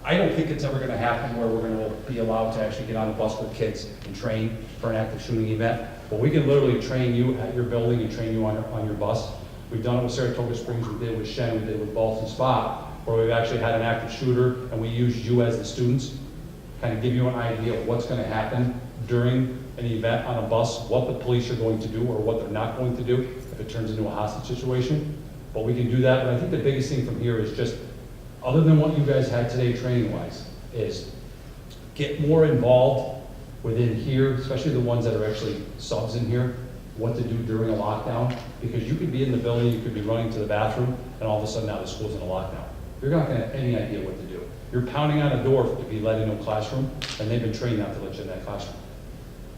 I don't think it's ever going to happen where we're going to be allowed to actually get on a bus with kids and train for an active shooting event, but we can literally train you at your building and train you on your bus. We've done it with Saratoga Springs, we did it with Shen, we did it with Boston Spa, where we've actually had an active shooter and we used you as the students, kind of give you an idea of what's going to happen during an event on a bus, what the police are going to do or what they're not going to do if it turns into a hostage situation. But we can do that, but I think the biggest thing from here is just, other than what you guys had today training-wise, is get more involved within here, especially the ones that are actually subs in here, what to do during a lockdown, because you could be in the building, you could be running to the bathroom, and all of a sudden now the school's in a lockdown. You're not gonna have any idea what to do. You're pounding on a door to be let into a classroom, and they've been trained not to let you in that classroom.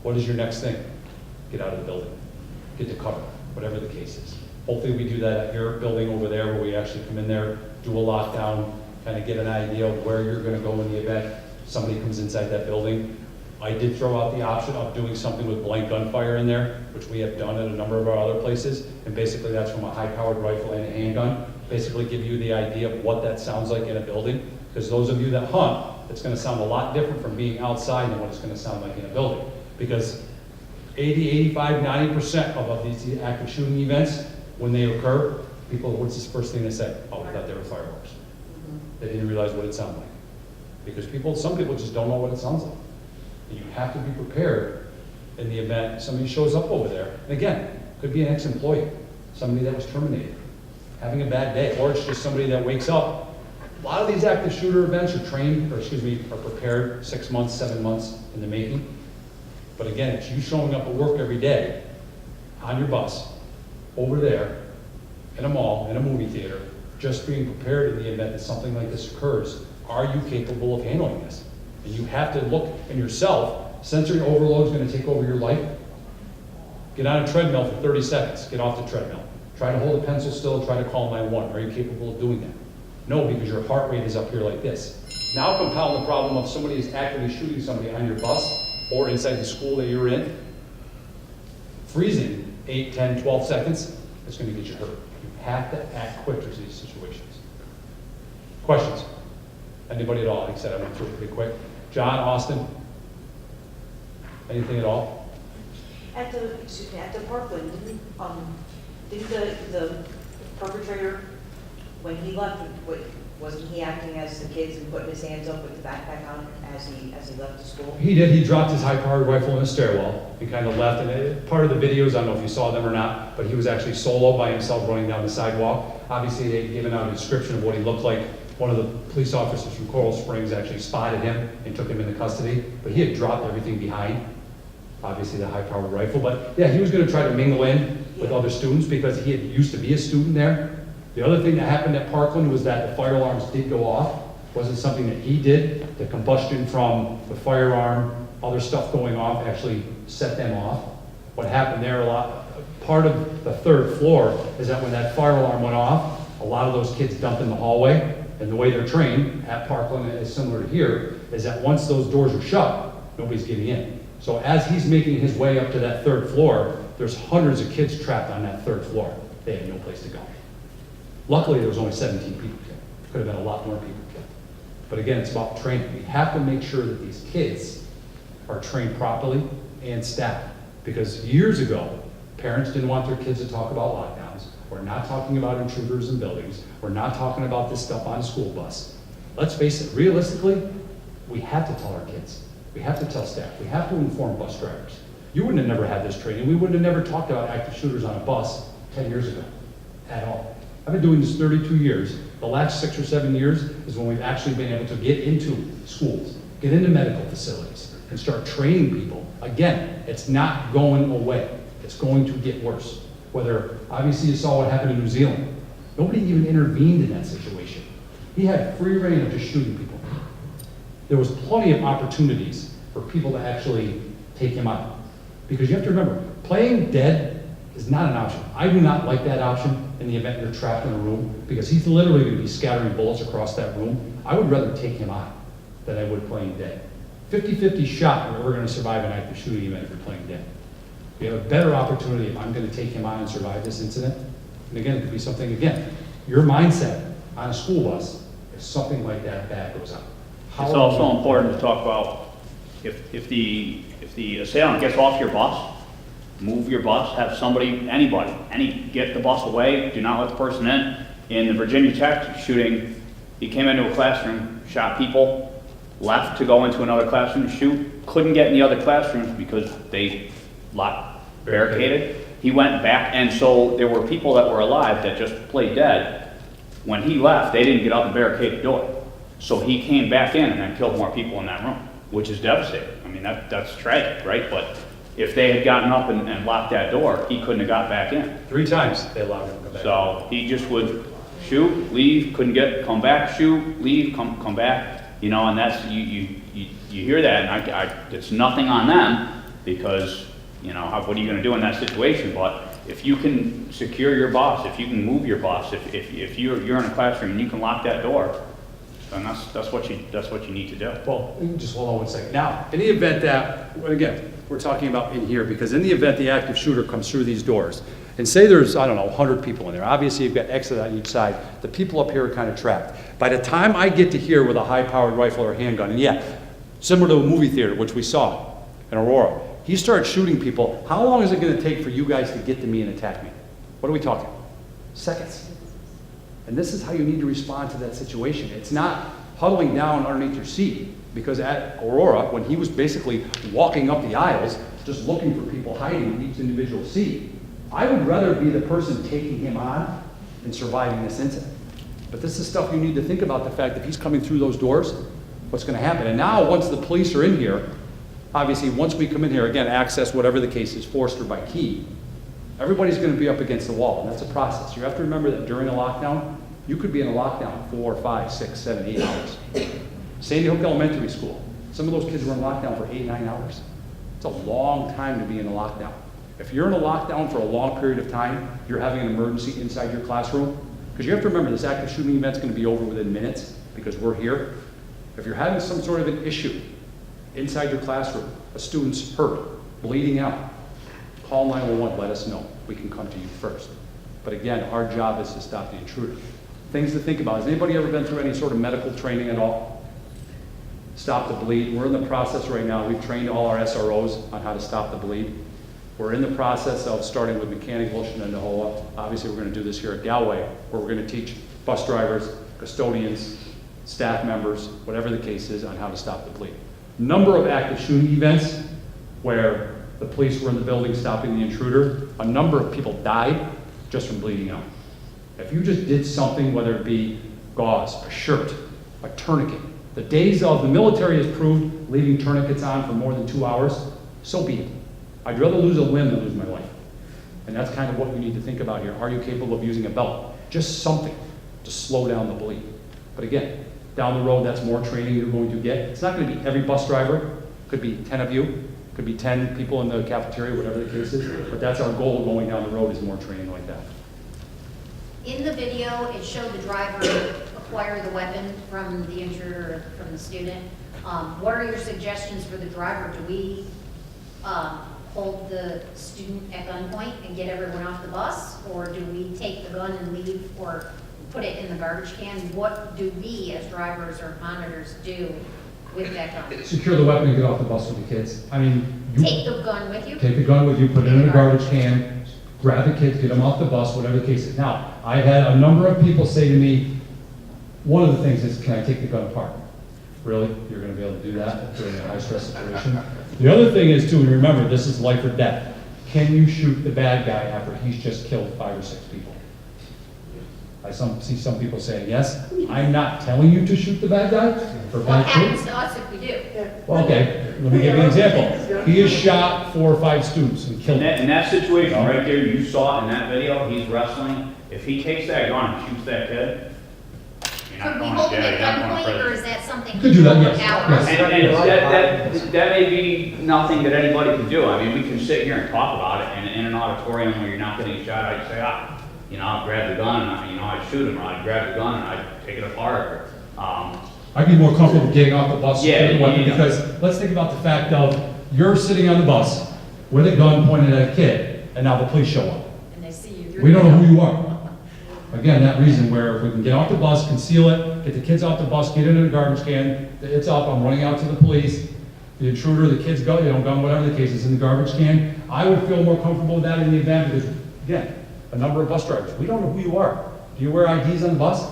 What is your next thing? Get out of the building, get to cover, whatever the case is. Hopefully we do that at your building over there where we actually come in there, do a lockdown, kind of get an idea of where you're gonna go in the event somebody comes inside that building. I did throw out the option of doing something with blank gunfire in there, which we have done at a number of our other places, and basically that's from a high-powered rifle and a handgun. Basically give you the idea of what that sounds like in a building, because those of you that hunt, it's gonna sound a lot different from being outside than what it's gonna sound like in a building. Because 80, 85, 90% of these active shooting events, when they occur, people, what's the first thing they say? Oh, I thought they were fireworks. They didn't realize what it sounded like. Because some people just don't know what it sounds like. And you have to be prepared in the event somebody shows up over there. And again, could be an ex-employee, somebody that was terminated, having a bad day, or it's just somebody that wakes up. A lot of these active shooter events are are prepared 6 months, 7 months in the making. But again, it's you showing up at work every day on your bus, over there, in a mall, in a movie theater, just being prepared in the event that something like this occurs. Are you capable of handling this? And you have to look in yourself. Sensory overload is going to take over your life. Get on a treadmill for 30 seconds. Get off the treadmill. Try to hold a pencil still. Try to call 911. Are you capable of doing that? No, because your heart rate is up here like this. Now compound the problem of somebody is actively shooting somebody on your bus or inside the school that you're in. Freezing 8, 10, 12 seconds, it's going to get you hurt. You have to act quick to these situations. Questions? Anybody at all? Like I said, I went through it pretty quick. John, Austin? Anything at all? At the Parkland, didn't the perpetrator, when he left, wasn't he acting as the kids and putting his hands up with the backpack on as he left the school? He did. He dropped his high-powered rifle in the stairwell. He kind of left, and part of the videos, I don't know if you saw them or not, but he was actually solo by himself running down the sidewalk. Obviously, they'd given out a description of what he looked like. One of the police officers from Coral Springs actually spotted him and took him into custody, but he had dropped everything behind, obviously the high-powered rifle. But yeah, he was going to try to mingle in with other students because he had used to be a student there. The other thing that happened at Parkland was that the fire alarms did go off. It wasn't something that he did. The combustion from the firearm, other stuff going off actually set them off. What happened there, part of the third floor is that when that fire alarm went off, a lot of those kids dumped in the hallway. And the way they're trained at Parkland is similar to here, is that once those doors are shut, nobody's getting in. So as he's making his way up to that third floor, there's hundreds of kids trapped on that third floor. They had no place to go. Luckily, there was only 17 people killed. Could have been a lot more people killed. But again, it's about training. We have to make sure that these kids are trained properly and staffed. Because years ago, parents didn't want their kids to talk about lockdowns, We're not talking about intruders in buildings. We're not talking about this stuff on a school bus. Let's face it, realistically, we have to tell our kids. We have to tell staff. We have to inform bus drivers. You wouldn't have never had this training. We would have never talked about active shooters on a bus 10 years ago at all. I've been doing this 32 years. The last 6 or 7 years is when we've actually been able to get into schools, get into medical facilities, and start training people. Again, it's not going away. It's going to get worse. Whether, obviously you saw what happened in New Zealand. Nobody even intervened in that situation. He had free reign of just shooting people. There was plenty of opportunities for people to actually take him out. Because you have to remember, playing dead is not an option. I do not like that option in the event you're trapped in a room, because he's literally going to be scattering bullets across that room. I would rather take him out than I would playing dead. 50-50 shot that we're going to survive an active shooting event if you're playing dead. We have a better opportunity if I'm going to take him on and survive this incident. And again, it could be something, again, your mindset on a school bus if something like that bad goes on. It's also important to talk about if the assailant gets off your bus, move your bus, have somebody, anybody, get the bus away, do not let the person in. In the Virginia Tech shooting, he came into a classroom, shot people, left to go into another classroom to shoot, couldn't get in the other classrooms because they barricaded. He went back, and so there were people that were alive that just played dead. When he left, they didn't get up and barricade the door. So he came back in and then killed more people in that room, which is devastating. I mean, that's tragic, right? But if they had gotten up and locked that door, he couldn't have got back in. 3 times they allowed him to come back. So he just would shoot, leave, couldn't get, come back, shoot, leave, come back. You know, and that's, you hear that, and it's nothing on them, because, you know, what are you going to do in that situation? But if you can secure your bus, if you can move your bus, if you're in a classroom and you can lock that door, then that's what you need to do. Well, just hold on one second. Now, in the event that, again, we're talking about in here, because in the event the active shooter comes through these doors, and say there's, I don't know, 100 people in there. Obviously, you've got exit on each side. The people up here are kind of trapped. By the time I get to here with a high-powered rifle or handgun, and yeah, similar to a movie theater, which we saw in Aurora, he starts shooting people. How long is it going to take for you guys to get to me and attack me? What are we talking? Seconds. And this is how you need to respond to that situation. It's not huddling down underneath your seat, because at Aurora, when he was basically walking up the aisles, just looking for people hiding in each individual seat, I would rather be the person taking him on and surviving this incident. But this is stuff you need to think about, the fact that he's coming through those doors, what's going to happen. And now, once the police are in here, obviously, once we come in here, again, access, whatever the case is, forced or by key, everybody's going to be up against the wall, and that's a process. You have to remember that during a lockdown, you could be in a lockdown 4, 5, 6, 7, 8 hours. Sandy Hook Elementary School, some of those kids were in lockdown for 8, 9 hours. It's a long time to be in a lockdown. If you're in a lockdown for a long period of time, you're having an emergency inside your classroom, because you have to remember this active shooting event's going to be over within minutes, because we're here. If you're having some sort of an issue inside your classroom, a student's hurt, bleeding out, call 911, let us know. We can come to you first. But again, our job is to stop the intruder. Things to think about. Has anybody ever been through any sort of medical training at all? Stop the bleed. We're in the process right now. We've trained all our SROs on how to stop the bleed. We're in the process of starting with mechanical Shenandoah. Obviously, we're going to do this here at Galway, where we're going to teach bus drivers, custodians, staff members, whatever the case is, on how to stop the bleed. Number of active shooting events where the police were in the building stopping the intruder, a number of people died just from bleeding out. If you just did something, whether it be gauze, a shirt, a tourniquet, the days of the military has proved leaving tourniquets on for more than 2 hours, so be it. I'd rather lose a limb than lose my life. And that's kind of what you need to think about here. Are you capable of using a belt? Just something to slow down the bleed. But again, down the road, that's more training you're going to get. It's not going to be every bus driver. Could be 10 of you. Could be 10 people in the cafeteria, whatever the case is. But that's our goal going down the road, is more training like that. In the video, it showed the driver acquire the weapon from the intruder, from the student. What are your suggestions for the driver? Do we hold the student at gunpoint and get everyone off the bus? Or do we take the gun and leave, or put it in the garbage can? What do we as drivers or monitors do with that gun? Secure the weapon and get off the bus with the kids. I mean, Take the gun with you? Take the gun with you, put it in a garbage can, grab the kids, get them off the bus, whatever the case is. Now, I've had a number of people say to me, one of the things is, can I take the gun apart? Really? You're gonna be able to do that during a high-stress situation? The other thing is too, and remember, this is life or death. Can you shoot the bad guy after he's just killed 5 or 6 people? I see some people saying, yes, I'm not telling you to shoot the bad guy for What bad happens kids. to us if we do? Well, okay, let me give you an example. He has shot 4 or 5 students and killed them. In that situation right there, you saw it in that video, he's wrestling. If he takes that gun and shoots that kid, you're not Could we going hold to him jail, at you're not going to gunpoint, or prison. is that something? Could do that, yes, Hours? yes. And that may be nothing that anybody can do. I mean, we can sit here and talk about it, and in an auditorium where you're not getting shot, I'd say, I'd grab the gun, and I'd shoot him, or I'd grab the gun and I'd take it apart. I'd be more comfortable getting off the bus Yeah, with a weapon, yeah. because let's think about the fact of, you're sitting on the bus with a gun pointed at a kid, and now the police show up. And they see you through. We don't know who you are. Again, that reason where if we can get off the bus, conceal it, get the kids off the bus, get it in a garbage can, it's up, I'm running out to the police, the intruder, the kids go, gun, whatever the case is, in the garbage can, I would feel more comfortable with that in the event, because, again, a number of bus drivers, we don't know who you are. Do you wear IDs on the bus?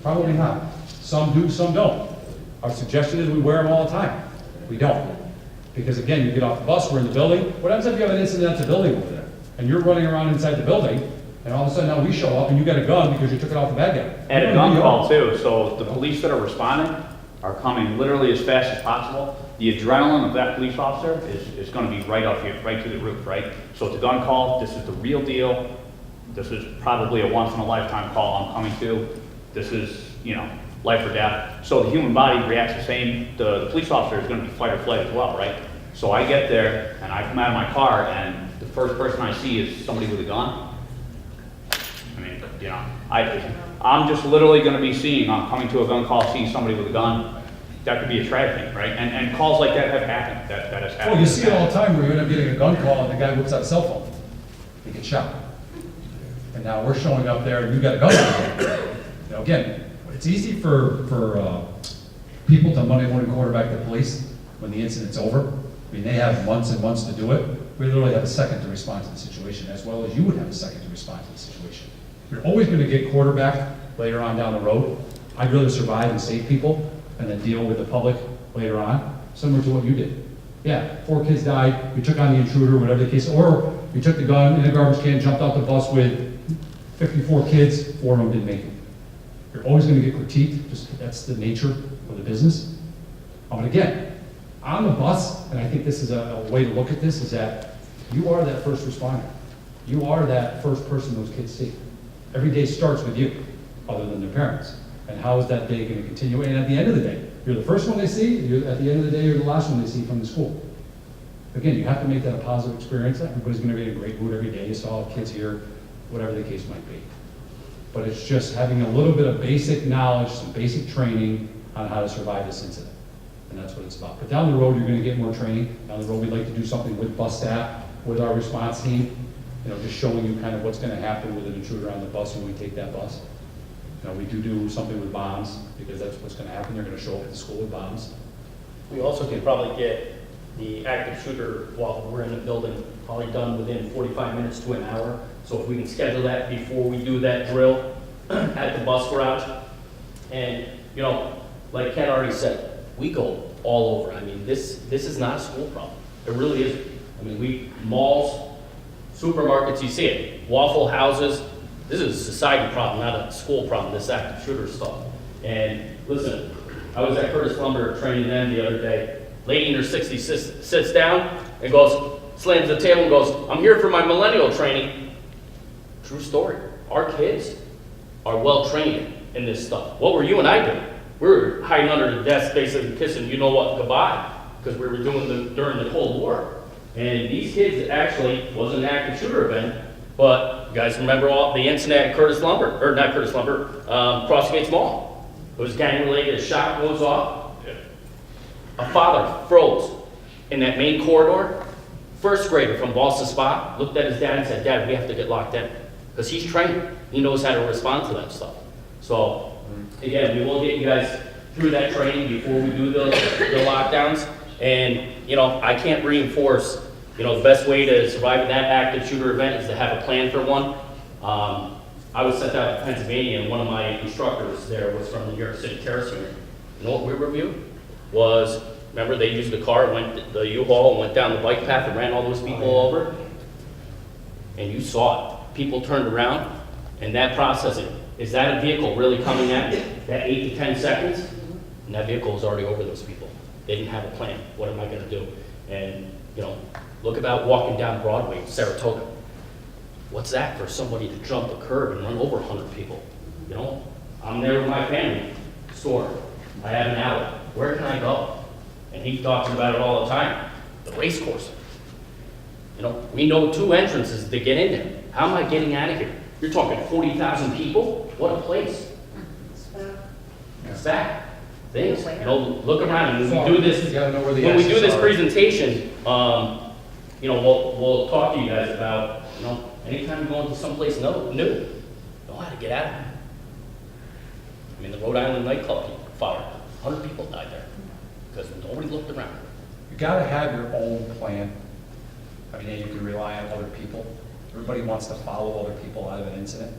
Probably not. Some do, some don't. Our suggestion is we wear them all the time. We don't. Because again, you get off the bus, we're in the building, what happens if you have an incident at the building over there? And you're running around inside the building, and all of a sudden now we show up and you got a gun because you took it off the bad guy. And a gun call too, so the police that are responding are coming literally as fast as possible. The adrenaline of that police officer is gonna be right up here, right to the roof, right? So it's a gun call, this is the real deal. This is probably a once-in-a-lifetime call I'm coming to. This is, life or death. So the human body reacts the same. The police officer is gonna be fight or flight as well, right? So I get there and I come out of my car and the first person I see is somebody with a gun. I mean, I'm just literally gonna be I'm coming to a gun call, seeing somebody with a gun. That could be a tragedy, right? And calls like that have happened, that has happened. Well, you see it all the time where you end up getting a gun call and the guy whips out a cell phone. He gets shot. And now we're showing up there and you got a gun. Again, it's easy for people to Monday morning quarterback the police when the incident's over. I mean, they have months and months to do it. We literally have a second to respond to the situation, as well as you would have a second to respond to the situation. You're always gonna get quarterbacked later on down the road. I'd rather survive and save people and then deal with the public later on, similar to what you did. Yeah, 4 kids died, you took on the intruder, whatever the case, or you took the gun in a garbage can, jumped out the bus with 54 kids, 4 of them didn't make it. You're always gonna get critiqued, just that's the nature of the business. But again, on the bus, and I think this is a way to look at this, is that you are that first responder. You are that first person those kids see. Every day starts with you, other than their parents. And how is that day gonna continue? And at the end of the day, you're the first one they see, at the end of the day, you're the last one they see from the school. Again, you have to make that a positive experience. Everybody's gonna be in a great mood every day. You saw kids here, whatever the case might be. But it's just having a little bit of basic knowledge, some basic training on how to survive this incident. And that's what it's about. But down the road, you're gonna get more training. Down the road, we'd like to do something with bus staff, with our response team, just showing you kind of what's gonna happen with an intruder on the bus when we take that bus. We do something with bombs, because that's what's gonna happen. They're gonna show up at the school with bombs. We also can probably get the active shooter while we're in the building, probably done within 45 minutes to an hour. So if we can schedule that before we do that drill at the bus garage. And, like Ken already said, we go all over. I mean, this is not a school problem. It really isn't. I mean, malls, supermarkets, you see it. Waffle houses. This is a society problem, not a school problem, this active shooter stuff. And listen, I was at Curtis Lumber training them the other day. Lady in her 60s sits down and goes, slams the table and goes, I'm here for my millennial training. True story. Our kids are well trained in this stuff. What were you and I doing? We were hiding under the desk, basically kissing goodbye, because we were doing during the Cold War. And these kids actually wasn't an active shooter event, but you guys remember all the incident at Curtis Lumber, or not Curtis Lumber, Cross Gates Mall. It was gang related, a shot goes off. A father froze in that main corridor. First grader from Boston Spa looked at his dad and said, Dad, we have to get locked in. Because he's trained. He knows how to respond to that stuff. So, again, we will get you guys through that training before we do the lockdowns. And, I can't reinforce, You know, the best way to survive that active shooter event is to have a plan for one. I was sent out to Pennsylvania, and one of my instructors there was from the New York City Terrace Unit. You know what we reviewed? Was, remember, they used the car, the U-Haul, and went down the bike path and ran all those people over? And you saw it. People turned around, and that processing, is that a vehicle really coming at me? That 8 to 10 seconds? And that vehicle was already over those people. They didn't have a plan. What am I gonna do? And, you know, look about walking down Broadway, Saratoga. What's that for somebody to jump a curb and run over 100 people? You know, I'm there with my family, store. I have an alley. Where can I go? And he talks about it all the time. The race course. You know, we know 2 entrances to get in there. How am I getting out of here? You're talking 40,000 people? What a place. It's that. Things, you know, look around, and when we do this, You gotta know where the when we do exits this are. presentation, you know, we'll talk to you guys about, you know, anytime you go into someplace new, know how to get out of it. I mean, the Rhode Island nightclub fire, 100 people died there, because nobody looked around. You gotta have your own plan. I mean, yeah, you can rely on other people. Everybody wants to follow other people out of an incident,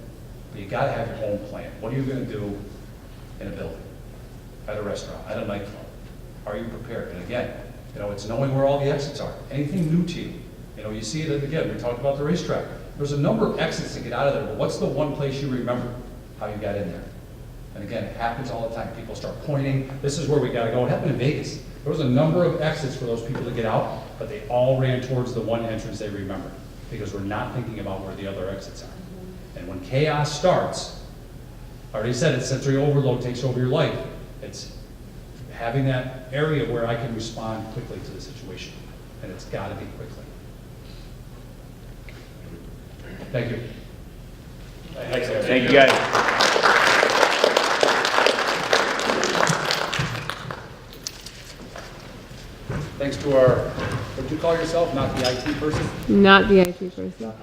but you gotta have your own plan. What are you gonna do in a building, at a restaurant, at a nightclub? Are you prepared? And again, you know, it's knowing where all the exits are. Anything new to you. You know, you see it again, we talked about the racetrack. There's a number of exits to get out of there, but what's the one place you remember how you got in there? And again, it happens all the time. People start pointing, this is where we gotta go. It happened in Vegas. There was a number of exits for those people to get out, but they all ran towards the one entrance they remembered, because we're not thinking about where the other exits are. And when chaos starts, I already said it, sensory overload takes over your life. It's having that area where I can respond quickly to the situation, and it's gotta be quickly. Thank you. Thank you, guys. Thanks to our, what do you call yourself, not the IT person? Not the IT person.